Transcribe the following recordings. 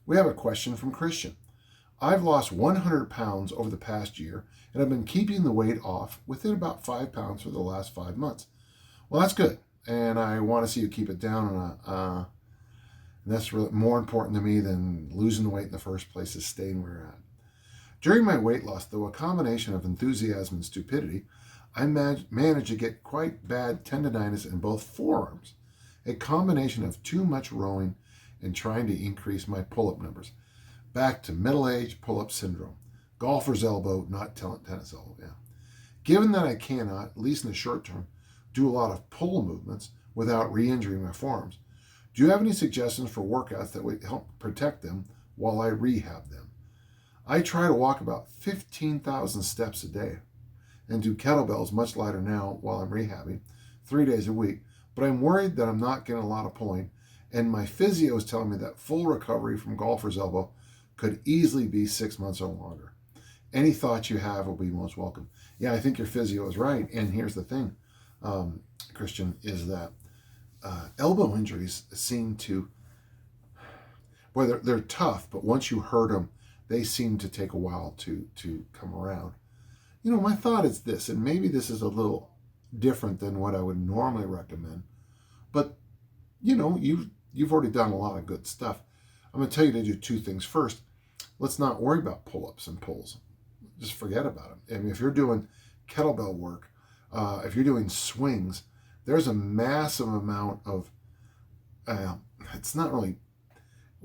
We have a question from Christian. I've lost 100 pounds over the past year, and I've been keeping the weight off within about 5 pounds for the last 5 months. Well, that's good, and I want to see you keep it down. And that's really more important to me than losing the weight in the first place, is staying where you're at. During my weight loss, though a combination of enthusiasm and stupidity, I managed to get quite bad tendonitis in both forearms, a combination of too much rowing and trying to increase my pull-up numbers. Back to middle-age pull-up syndrome. Golfer's elbow, not tennis elbow, yeah. Given that I cannot, at least in the short term, do a lot of pull movements without re-injuring my forearms, do you have any suggestions for workouts that would help protect them while I rehab them? I try to walk about 15,000 steps a day and do kettlebells much lighter now while I'm rehabbing, 3 days a week, but I'm worried that I'm not getting a lot of pulling, and my physio is telling me that full recovery from golfer's elbow could easily be 6 months or longer. Any thoughts you have will be most welcome. Yeah, I think your physio is right, and here's the thing, Christian, is that elbow injuries seem to, well, they're tough, but once you hurt them, they seem to take a while to come around. You know, my thought is this, and maybe this is a little different than what I would normally recommend, but you know, you've already done a lot of good stuff. I'm going to tell you to do 2 things. First, let's not worry about pull-ups and pulls. Just forget about them. I mean, if you're doing kettlebell work, if you're doing swings, there's a massive amount of, it's not really,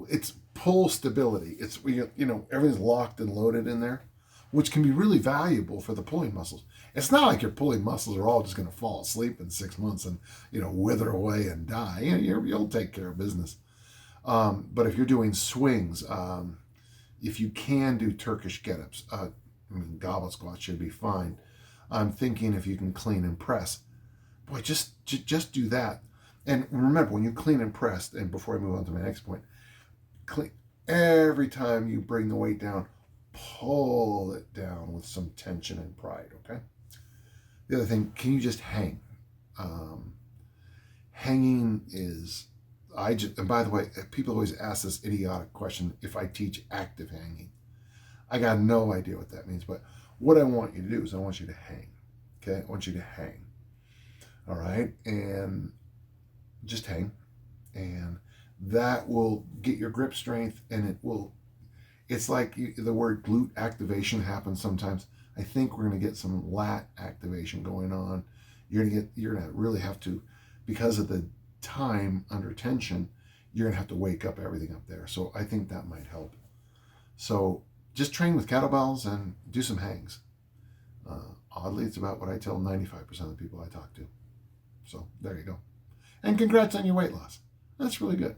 it's pull stability. It's, you know, everything's locked and loaded in there, which can be really valuable for the pulling muscles. It's not like your pulling muscles are all just going to fall asleep in 6 months and, you know, wither away and die. You know, you'll take care of business. But if you're doing swings, if you can do Turkish get-ups, I mean, goblet squats should be fine. I'm thinking if you can clean and press, boy, just do that. And remember, when you clean and press, and before I move on to my next point, clean, every time you bring the weight down, pull it down with some tension and pride, okay? The other thing, can you just hang? Hanging is, and by the way, people always ask this idiotic question, if I teach active hanging. I got no idea what that means, but what I want you to do is I want you to hang, okay? I want you to hang, all right? And just hang, and that will get your grip strength, and it's like the word glute activation happens sometimes. I think we're going to get some lat activation going on. You're going to really have to, because of the time under tension, you're going to have to wake up everything up there. So I think that might help. So just train with kettlebells and do some hangs. Oddly, it's about what I tell 95% of the people I talk to. So there you go. And congrats on your weight loss. That's really good.